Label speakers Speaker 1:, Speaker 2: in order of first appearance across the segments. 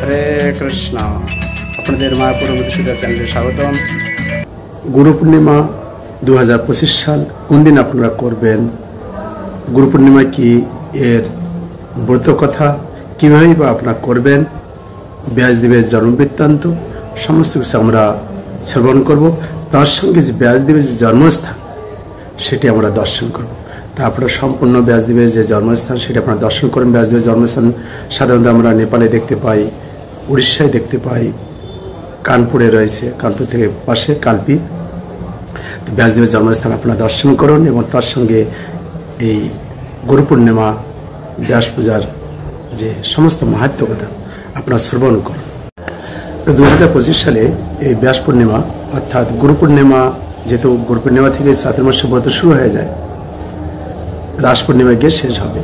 Speaker 1: হরে কৃষ্ণ। আপনাদের মায়াপুর মধুসূদা চ্যানেলে স্বাগতম। গুরু পূর্ণিমা 2025 সাল কোন দিন আপনারা করবেন, গুরু পূর্ণিমা কি, এর ব্রত কথা কীভাবে বা আপনারা করবেন, ব্যাসদেবের জন্মবৃত্তান্ত সমস্ত কিছু আমরা শ্রবণ করব। তার সঙ্গে যে ব্যাসদেবের যে জন্মস্থান সেটি আমরা দর্শন করব। তা আপনারা সম্পূর্ণ ব্যাসদেবের যে জন্মস্থান সেটা আপনারা দর্শন করেন। ব্যাসদেবের জন্মস্থান সাধারণত আমরা নেপালে দেখতে পাই, উড়িষ্যায় দেখতে পাই, কানপুরে রয়েছে, কানপুর থেকে পাশে কালপি। তো ব্যাসদেবের জন্মস্থান আপনারা দর্শন করুন এবং তার সঙ্গে এই গুরু পূর্ণিমা ব্যাস পূজার যে সমস্ত মাহাত্ম্য কথা আপনারা শ্রবণ করুন। তো 2025 সালে এই ব্যাস পূর্ণিমা অর্থাৎ গুরু পূর্ণিমা, যেহেতু গুরু পূর্ণিমা থেকে চাতুর্মাস্য ব্রত শুরু হয়ে যায়, রাস পূর্ণিমা গিয়ে শেষ হবে।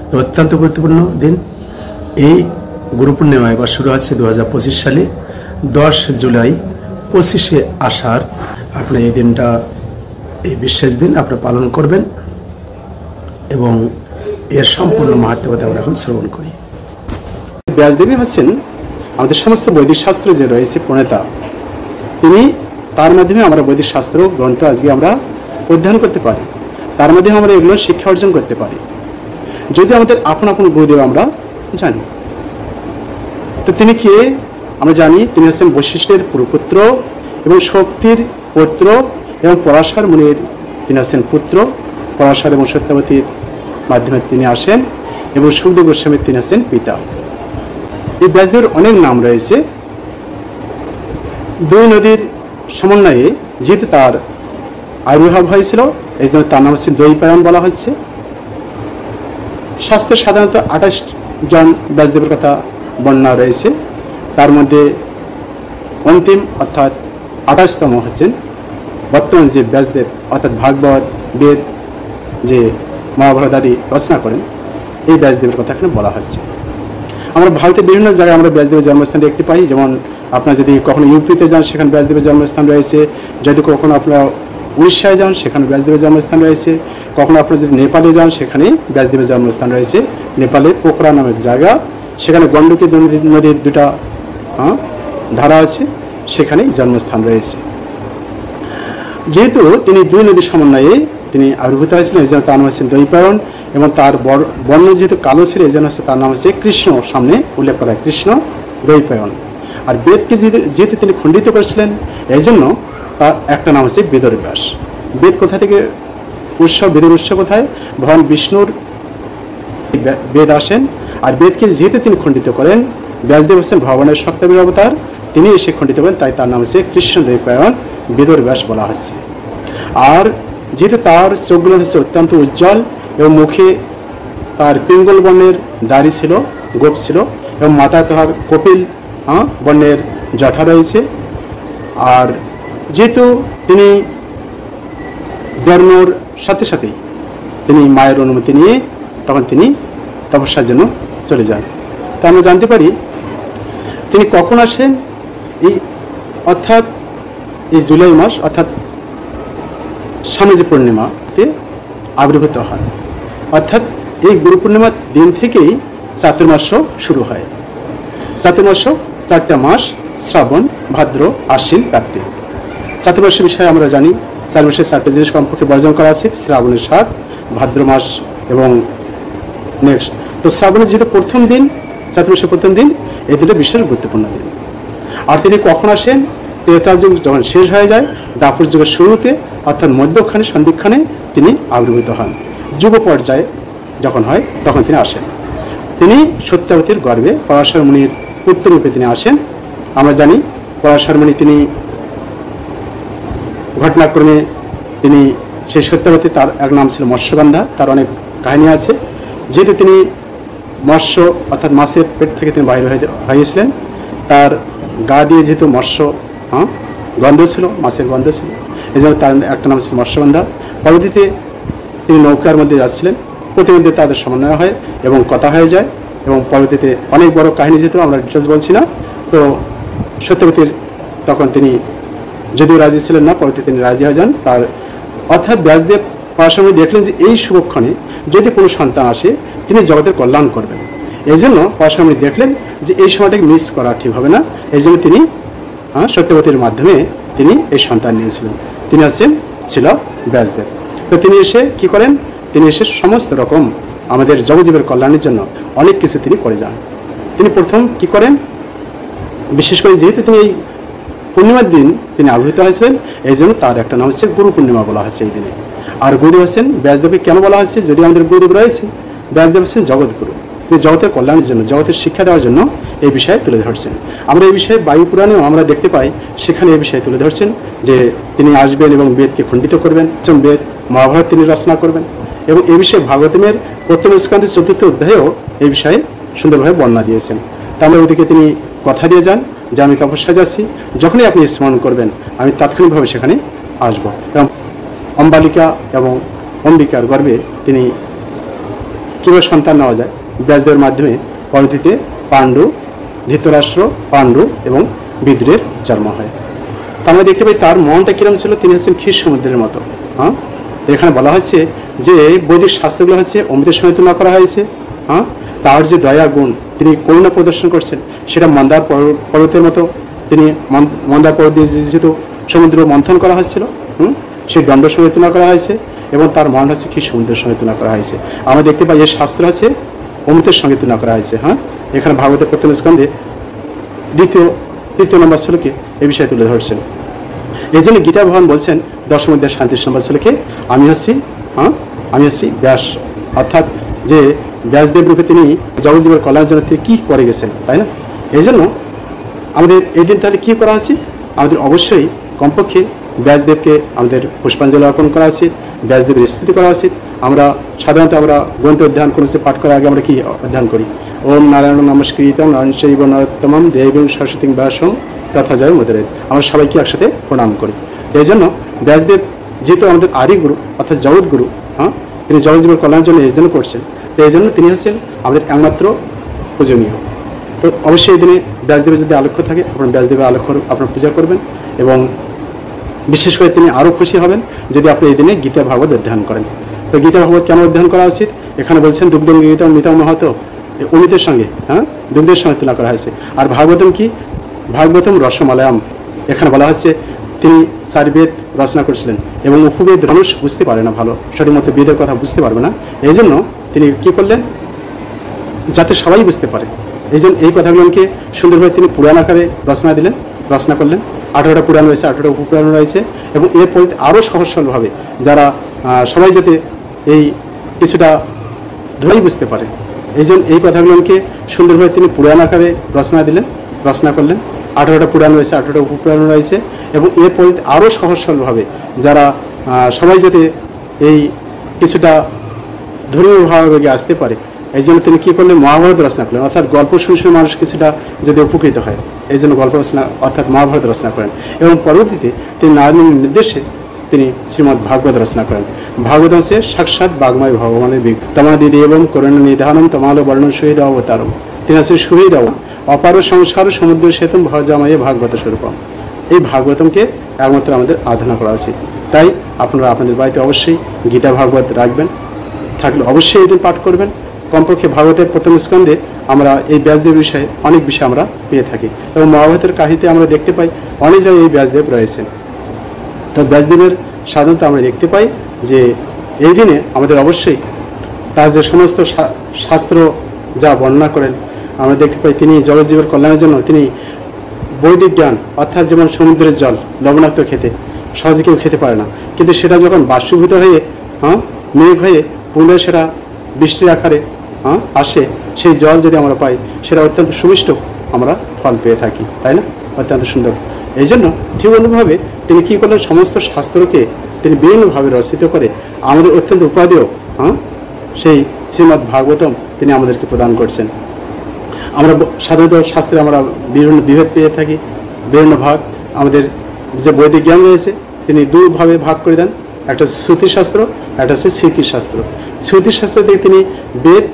Speaker 1: তো অত্যন্ত গুরুত্বপূর্ণ দিন এই গুরু পূর্ণিমা। এবার শুরু হচ্ছে 2025 সালে 10 জুলাই, 25শে আষাঢ়। আপনি এই দিনটা, এই বিশেষ দিন আপনারা পালন করবেন এবং এর সম্পূর্ণ মাহাত্ম্য কথা আমরা এখন শ্রবণ করি। ব্যাসদেবী হচ্ছেন আমাদের সমস্ত বৈদিক শাস্ত্র যে রয়েছে প্রণেতা। তিনি, তার মাধ্যমে আমরা বৈদিক শাস্ত্র গ্রন্থ আজকে আমরা অধ্যয়ন করতে পারি, তার মাধ্যমে আমরা এগুলো শিক্ষা অর্জন করতে পারি, যদি আমাদের আপন আপন গুরুদেব আমরা জানি। তো তিনি কে আমরা জানি, তিনি হচ্ছেন বশিষ্ঠের পুরপুত্র এবং শক্তির পুত্র এবং পরাশর মুনির তিনি হচ্ছেন পুত্র। পরাশর এবং সত্যবতীর মাধ্যমে তিনি আসেন এবং সুখদেব গোস্বামীর তিনি হচ্ছেন পিতা। এই ব্যাসদেবের অনেক নাম রয়েছে। দুই নদীর সমন্বয়ে যেহেতু তার আবির্ভাব হয়েছিল, এই জন্য তার নাম হচ্ছে দ্বৈপায়ন বলা হচ্ছে। শাস্ত্রে সাধারণত 28 জন ব্যাসদেবের কথা বর্ণনা রয়েছে। তার মধ্যে অন্তিম অর্থাৎ 28তম হচ্ছেন বর্তমান যে ব্যাসদেব, অর্থাৎ ভাগবত বেদ যে মহাভারত আদি রচনা করেন, এই ব্যাসদেবের কথা এখানে বলা হচ্ছে। আমরা ভারতের বিভিন্ন জায়গায় আমরা ব্যাসদেবের জন্মস্থান দেখতে পাই। যেমন আপনারা যদি কখনো ইউপিতে যান সেখানে ব্যাসদেবের জন্মস্থান রয়েছে, যদি কখনো আপনারা উড়িষ্যায় যান সেখানে ব্যাসদেবের জন্মস্থান রয়েছে, কখনো আপনারা যদি নেপালে যান সেখানে ব্যাসদেবের জন্মস্থান রয়েছে। নেপালে পোখরা নামের জায়গা, সেখানে গণ্ডকী নদীর দুটা ধারা আছে, সেখানেই জন্মস্থান রয়েছে। যেহেতু তিনি দুই নদীর সমন্বয়ে তিনি আবির্ভূত হয়েছিলেন, এই জন্য তার নাম হচ্ছে দ্বৈপায়ন এবং তার বর্ণ যেহেতু কালো ছিল, এই জন্য হচ্ছে তার নাম হচ্ছে কৃষ্ণ, সামনে উল্লেখ করা হয় কৃষ্ণ দ্বৈপায়ন। আর বেদকে যেহেতু তিনি খণ্ডিত করেছিলেন, এই জন্য তার একটা নাম হচ্ছে বেদব্যাস। বেদ কোথা থেকে উৎস, বেদের উৎস কোথায়? ভগবান বিষ্ণুর বেদ আসেন, আর বেদকে যেহেতু তিনি খণ্ডিত করেন, ব্যাসদেব হচ্ছেন ভগবানের সপ্তমীর অবতার, তিনি এসে খণ্ডিত করেন, তাই তার নাম হচ্ছে কৃষ্ণ দ্বৈপায়ন, বেদব্যাস বলা হচ্ছে। আর যেহেতু তার চোখগুলো হচ্ছে অত্যন্ত উজ্জ্বল এবং মুখে তার পিঙ্গল বর্ণের দাড়ি ছিল, গোপ ছিল, এবং মাথায় তার কপিল বর্ণের জটা রয়েছে। আর যেহেতু তিনি জন্মর সাথে সাথেই তিনি মায়ের অনুমতি নিয়ে তখন তিনি তপস্যার জন্য চলে যান। তা আমরা জানতে পারি তিনি কখন আসেন, এই অর্থাৎ এই জুলাই মাস, অর্থাৎ সামনে যে পূর্ণিমাতে আবির্ভূত হন। অর্থাৎ এই গুরু পূর্ণিমার দিন থেকেই চাতুর্মাস্য শুরু হয়। চাতুর্মাস্য 4টা মাস: শ্রাবণ, ভাদ্র, আশ্বিন, কার্তিক। চাতুর্মাস্য বিষয়ে আমরা জানি 4 মাসে 4টে জিনিস কমপক্ষে বর্জন করা উচিত। শ্রাবণের 7, ভাদ্র মাস এবং নেক্সট। তো শ্রাবণের যেহেতু প্রথম দিন, চাতুর্মাস্যের প্রথম দিন, এই দিনটা বিশেষ গুরুত্বপূর্ণ দিন। আর তিনি কখন আসেন? ত্রেতা যুগ যখন শেষ হয়ে যায়, দ্বাপর যুগের শুরুতে অর্থাৎ মধ্যখানে সন্ধিক্ষণে তিনি আবির্ভূত হন। যুব পর্যায়ে যখন হয় তখন তিনি আসেন। তিনি সত্যবতীর গর্ভে পরাশর মুনির পুত্ররূপে তিনি আসেন। আমরা জানি পরাশর মুনি তিনি ঘটনাক্রমে তিনি সেই সত্যবতী, তার এক নাম ছিল মৎস্যগন্ধা, তার অনেক কাহিনী আছে। যেহেতু তিনি মৎস্য অর্থাৎ মাছের পেট থেকে তিনি বাইরে হয়েছিলেন, তার গা দিয়ে যেহেতু মৎস্য গন্ধ ছিল, মাছের গন্ধ ছিল, এই জন্য তার একটা নাম ছিল মৎস্যগন্ধা। পরবর্তীতে তিনি নৌকার মধ্যে যাচ্ছিলেন, প্রতিমধ্যে তাদের সমন্বয় হয় এবং কথা হয়ে যায়, এবং পরবর্তীতে অনেক বড় কাহিনী, যেহেতু আমরা ডিটেলস বলছি না। তো সত্যবতীর তখন তিনি যদিও রাজি ছিলেন না, পরবর্তীতে তিনি রাজি হয়ে যান। তার অর্থাৎ ব্যাসদেব পড়ার সময় দেখলেন যে এই শুভক্ষণে যদি কোনো সন্তান আসে তিনি জগতের কল্যাণ করবেন, এই জন্য পরশুরাম দেখলেন যে এই সময়টাকে মিস করা ঠিক হবে না, এই জন্য তিনি সত্যবতীর মাধ্যমে তিনি এই সন্তান নিয়েছিলেন। তিনি ছিল ব্যাসদেব। তো তিনি এসে কি করেন, তিনি এসে সমস্ত রকম আমাদের জগজীবের কল্যাণের জন্য অনেক কিছু তিনি করে যান। তিনি প্রথম কি করেন, বিশেষ করে যেহেতু তিনি এই পূর্ণিমার দিন তিনি আবির্ভূত হয়েছিলেন, এই জন্য তার একটা নাম হচ্ছে গুরু পূর্ণিমা বলা হচ্ছে এই দিনে। আর গুরুদেব হচ্ছেন ব্যাসদেবকে কেন বলা হচ্ছে, যদি আমাদের গুরুদেব রয়েছে, ব্যাসদেব হচ্ছেন জগৎগুরু। তিনি জগতের কল্যাণের জন্য, জগতের শিক্ষা দেওয়ার জন্য এই বিষয়ে তুলে ধরছেন। আমরা এই বিষয়ে বায়ু পুরাণেও আমরা দেখতে পাই, সেখানে এই বিষয়ে তুলে ধরছেন যে তিনি আসবেন এবং বেদকে খণ্ডিত করবেন, বেদ মহাভারত তিনি রচনা করবেন। এবং এই বিষয়ে ভাগবতের প্রথম স্কন্ধের 4র্থ অধ্যায়েও এই বিষয়ে সুন্দরভাবে বর্ণনা দিয়েছেন। তাহলে ওদিকে তিনি কথা দিয়ে যান যে আমি তপস্যা যাচ্ছি, যখনই আপনি স্মরণ করবেন আমি তাৎক্ষণিকভাবে সেখানে আসব। এবং অম্বালিকা এবং অম্বিকার গর্ভে তিনি কীভাবে সন্তান নেওয়া যায়, ব্যাসদেবের মাধ্যমে পরবর্তীতে পাণ্ডু, ধৃতরাষ্ট্র, পাণ্ডু এবং বিদুরের জন্ম হয়। তা আমরা দেখতে পাই তার মনটা কিরম ছিল, তিনি হচ্ছেন ক্ষীর সমুদ্রের মতো। এখানে বলা হচ্ছে যে বৈদিক শাস্ত্রগুলো হচ্ছে অমৃতের সঙ্গে তুলনা করা হয়েছে। তার যে দয়া গুণ, তিনি করুণা প্রদর্শন করছেন, সেটা মন্দার পর্বতের মতো। তিনি মন্দার পর্বত দিয়ে যেহেতু সমুদ্র মন্থন করা হয়েছিল, সেই দণ্ডের সঙ্গে তুলনা করা হয়েছে, এবং তার মন হচ্ছে ক্ষীর সমুদ্রের সঙ্গে তুলনা করা হয়েছে। আমরা দেখতে পাই যে শাস্ত্র আছে অমৃতের সঙ্গে তুলনা করা হয়েছে। এখানে ভাগবতের প্রথম স্কন্ধে দ্বিতীয় নম্বর শ্লোকে এই বিষয়ে তুলে ধরছেন। এই জন্য গীতা ভগবান বলছেন 10ম অধ্যায় 37 নম্বর শ্লোকে, আমি হচ্ছি ব্যাস, অর্থাৎ যে ব্যাসদেব রূপে তিনি জগৎজীবের কল্যাণের জন্য তিনি কী করে গেছেন, তাই না? এই জন্য আমাদের এই দিন তাহলে কী করা উচিত, আমাদের অবশ্যই কমপক্ষে ব্যাসদেবকে আমাদের পুষ্পাঞ্জলি অর্পণ করা উচিত, ব্যাসদেবের স্তুতি করা উচিত। আমরা সাধারণত আমরা গ্রন্থ অধ্যয়ন করছি, পাঠ করার আগে আমরা কি অধ্যয়ন করি, ওম নারায়ণ নমস্কৃতং নরঞ্চৈব নরোত্তমম দেবীং সরস্বতীং ব্যাসং তথা জয় মুদ্রেদ। আমরা সবাইকে একসাথে প্রণাম করি। এই জন্য ব্যাসদেব যেহেতু আমাদের আদি গুরু অর্থাৎ জগৎগুরু, তিনি জগৎজীবের কল্যাণের জন্য এই জন্য করছেন, তো এই জন্য তিনি হচ্ছেন আমাদের একমাত্র পূজনীয়। তো অবশ্যই এই দিনে ব্যাসদেবের যদি আলক্ষ্য থাকে, আপনার ব্যাসদেবের আলক্ষ্য আপনার পূজা করবেন, এবং বিশেষ করে তিনি আরও খুশি হবেন যদি আপনি এই দিনে গীতা ভাগবত অধ্যয়ন করেন। তো গীতা ভাগবত কেন অধ্যয়ন করা উচিত, এখানে বলছেন দুগ্ধম গীতম মিতম মহত, অমৃতের সঙ্গে দুগ্ধের সঙ্গে তুলনা করা হয়েছে। আর ভাগবতম কি, ভাগবতম রসমালয়ম, এখানে বলা হচ্ছে তিনি 4 বেদ রচনা করেছিলেন, এবং উপবেদ মানুষ বুঝতে পারে না, ভালো সঠিক মতো বেদের কথা বুঝতে পারবে না। এই জন্য তিনি কী করলেন, যাতে সবাই বুঝতে পারে, এই জন্য এই কথাগুলোকে সুন্দরভাবে তিনি পুরাণ আকারে রচনা করলেন। 18টা পুরাণ রয়েছে, 18টা উপপুরাণ রয়েছে, এবং এরপর আরও সহজ সরলভাবে যারা সবাই যাতে এই কিছুটা ধরেই বুঝতে পারে, এই জন্য এই কথাগুলোকে সুন্দরভাবে তিনি পুরাণ আকারে রচনা করলেন। 18টা পুরাণ রয়েছে, 18টা উপপুরাণ রয়েছে, এবং এরপর আরও সহজ সরলভাবে যারা সবাই যাতে এই কিছুটা ধর্মীয়ভাবে আসতে পারে, এই জন্য তিনি কী করলেন, মহাভারত রচনা করলেন। অর্থাৎ গল্প শুনে মানুষ কিছুটা যদি উপকৃত হয়, এই জন্য গল্প রচনা অর্থাৎ মহাভারত রচনা করেন, এবং পরবর্তীতে তিনি নারায়ণের নির্দেশে তিনি শ্রীমদ্ ভাগবত রচনা করেন। ভাগবত হচ্ছে সাক্ষাৎ বাগ্ময় ভগবানের বিগ তমাদি দেবম করুণ নিধানম তমালো বর্ণ শহীদ অবতারম, তিনি হচ্ছে শহীদ অপার সংসার সমুদ্র সেতুম ভজাময়ে ভাগবত স্বরূপম। এই ভাগবতমকে একমাত্র আমাদের আরাধনা করা উচিত। তাই আপনারা আপনাদের বাড়িতে অবশ্যই গীতা ভাগবত রাখবেন, থাকলে অবশ্যই এই দিন পাঠ করবেন। কমপক্ষে ভাগবতের প্রথম স্কন্ধে আমরা এই ব্যাসদেব বিষয়ে অনেক বিষয় আমরা পেয়ে থাকি, এবং মহাভারতের কাহিনীতে আমরা দেখতে পাই অনেক জায়গায় এই ব্যাসদেব রয়েছেন। তো ব্যাসদেবের সাধারণত আমরা দেখতে পাই যে এই দিনে আমাদের অবশ্যই তার যে সমস্ত শাস্ত্র যা বর্ণনা করেন, আমরা দেখতে পাই তিনি জগৎজীবের কল্যাণের জন্য তিনি বৈদিক জ্ঞান, অর্থাৎ যেমন সমুদ্রের জল লবণাক্ত খেতে সহজে কেউ খেতে পারে না, কিন্তু সেটা যখন বাষ্পীভূত হয়ে মেঘ হয়ে পুনরায় সেটা বৃষ্টির আকারে আসে, সেই জল যদি আমরা পাই, সেটা অত্যন্ত সুমিষ্ট আমরা ফল পেয়ে থাকি, তাই না? অত্যন্ত সুন্দর। এই জন্য ঠিক অনুভাবে তিনি কী করলেন, সমস্ত শাস্ত্রকে তিনি বিভিন্নভাবে রচিত করে আমাদের অত্যন্ত উপাদেয় সেই শ্রীমদ্ ভাগবতম তিনি আমাদেরকে প্রদান করছেন। আমরা সাধারণত শাস্ত্রে আমরা বিভিন্ন বিভেদ পেয়ে থাকি, বিভিন্ন ভাগ। আমাদের যে বৈদিক জ্ঞান রয়েছে তিনি দুভাবে ভাগ করে দেন, একটা শ্রুতিশাস্ত্র, একটা হচ্ছে স্মৃতিশাস্ত্র। শ্রুতিশাস্ত্র থেকে তিনি বেদ,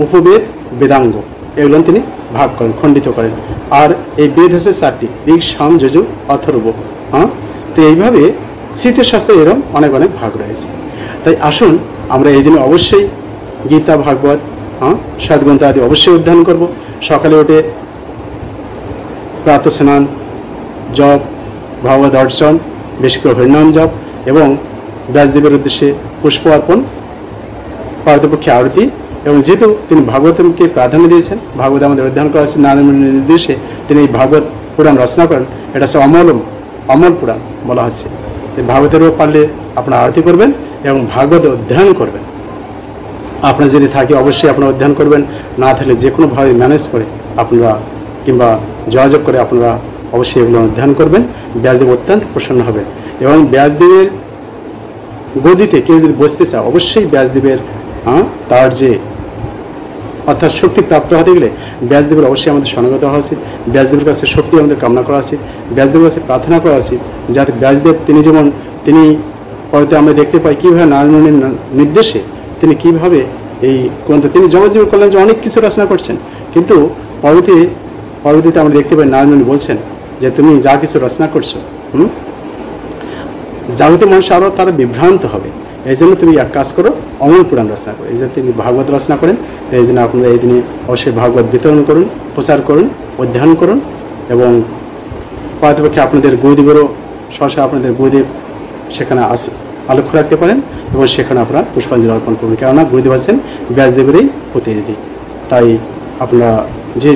Speaker 1: উপবেদ, বেদাঙ্গ এগুলো তিনি ভাগ করেন, খণ্ডিত করেন। আর এই বেদ হচ্ছে 4টি, ঋগ, সাম, যজুর, অথর্ব। তো এইভাবে স্মৃতিশাস্ত্রে এরকম অনেক ভাগ রয়েছে। তাই আসুন আমরা এই দিনে অবশ্যই গীতা ভাগবত সদ্গ্রন্থ আদি অবশ্যই অধ্যয়ন করব। সকালে উঠে প্রাতঃ স্নান, জপ, ভগবত অর্চন, বেশি করে হরিনাম জপ এবং ব্যাসদেবের উদ্দেশ্যে পুষ্প অর্পণ, পারতপক্ষে আরতি। এবং যেহেতু তিনি ভাগবতকে প্রাধান্য দিয়েছেন, ভাগবত আমাদের অধ্যয়ন করা হচ্ছে নারায়ণের নির্দেশে, তিনি এই ভাগবত পুরাণ রচনা করেন। এটা হচ্ছে অমল পুরাণ বলা হচ্ছে। ভাগবতেরও পারলে আপনারা আরতি করবেন এবং ভাগবত অধ্যয়ন করবেন। আপনার যদি থাকে অবশ্যই আপনারা অধ্যয়ন করবেন, না থাকলে যে কোনোভাবে ম্যানেজ করে আপনারা কিংবা যোগাযোগ করে আপনারা অবশ্যই এগুলো অধ্যয়ন করবেন। ব্যাসদেব অত্যন্ত প্রসন্ন হবেন এবং ব্যাসদেবের গদিতে কেউ যদি বসতে চায় অবশ্যই ব্যাসদেবের তার যে অর্থাৎ শক্তি প্রাপ্ত হতে গেলে ব্যাসদেবের অবশ্যই আমাদের শরণাগত হওয়া উচিত। ব্যাসদেবের কাছে শক্তি আমাদের কামনা করা উচিত, ব্যাসদেবের কাছে প্রার্থনা করা উচিত, যাতে ব্যাসদেব তিনি পরেতে আমরা দেখতে পাই কীভাবে নারায়ণের নির্দেশে তিনি কীভাবে এই গ্রন্থ তিনি জগৎজীবের কল্যাণে অনেক কিছু রচনা করছেন, কিন্তু পরবর্তীতে আমরা দেখতে পাই নারায়ণ বলছেন যে তুমি যা কিছু রচনা করছো জাগতিক মানুষ আরও তারা বিভ্রান্ত হবে, এই জন্য তুমি এক কাজ করো, অমল পুরাণ রচনা করো। এই জন্য তিনি ভাগবত রচনা করেন। এই জন্য আপনারা এই দিনে অবশ্যই ভাগবত বিতরণ করুন, প্রচার করুন, অধ্যয়ন করুন এবং পারতপক্ষে আপনাদের গুরুদেবেরও সহসা আপনাদের গুরুদেব সেখানে আলোক্য রাখতে পারেন এবং সেখানে আপনারা পুষ্পাঞ্জলি অর্পণ করুন, কেননা গুরুদেব আছেন ব্যাসদেবেরই প্রতিনিধি। তাই আপনারা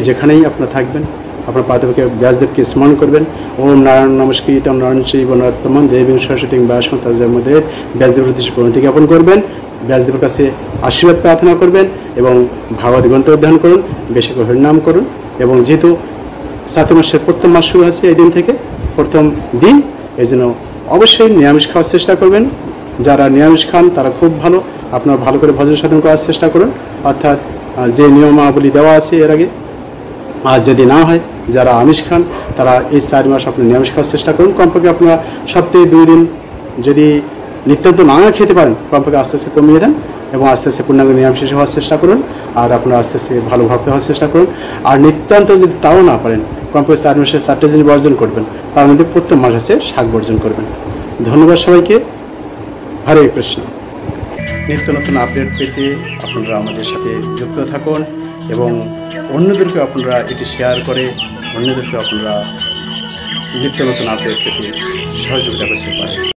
Speaker 1: যেখানেই আপনারা থাকবেন আপনার পারতপক্ষে ব্যাসদেবকে স্মরণ করবেন। ওম নারায়ণ নমস্কৃতং নারায়ণ চৈব নরোত্তমং দেবীং সরস্বতীং ব্যাসং তস্मै মধ্যে ব্যাসদেবের উদ্দেশ্যে প্রণতি জ্ঞাপন করবেন, ব্যাসদেবের কাছে আশীর্বাদ প্রার্থনা করবেন এবং ভাগবত গ্রন্থ অধ্যয়ন করুন, বেশি করে হরিনাম করুন। এবং যেহেতু শ্রাবণ মাসের প্রথম মাস শুরু হচ্ছে এই দিন থেকে, প্রথম দিন, এই জন্য অবশ্যই নিরামিষ খাওয়ার চেষ্টা করবেন। যারা নিরামিষ খান তারা খুব ভালো, আপনারা ভালো করে ভজন সাধন করার চেষ্টা করুন, অর্থাৎ যে নিয়মাবলী দেওয়া আছে এর আগে। আর যদি না হয় যারা আমিষ খান তারা এই 4 মাস আপনার নিরামিষ খাওয়ার চেষ্টা করুন। কমপক্ষে আপনারা সপ্তাহে 2 দিন যদি নিত্যন্ত না খেতে পারেন কমপক্ষে আস্তে আস্তে কমিয়ে দেন এবং আস্তে আস্তে পূর্ণাঙ্গ নিরামিষ হওয়ার চেষ্টা করুন। আর আপনারা আস্তে আস্তে ভালো ভক্ত হওয়ার চেষ্টা করুন। আর নিত্যান্ত যদি তাও না পারেন কমপক্ষে 4 মাসে 4টে জিনিস বর্জন করবেন, তার মধ্যে প্রথম মাস আছে শাক বর্জন করবেন। ধন্যবাদ সবাইকে। হরে কৃষ্ণ। নিত্য নতুন আপডেট পেতে আপনারা আমাদের সাথে যুক্ত থাকুন এবং অন্যদেরকে আপনারা এটি শেয়ার করে অন্যদেরকে আপনারা নিত্য নতুন আপডেট পেতে সহযোগিতা করতে পারেন।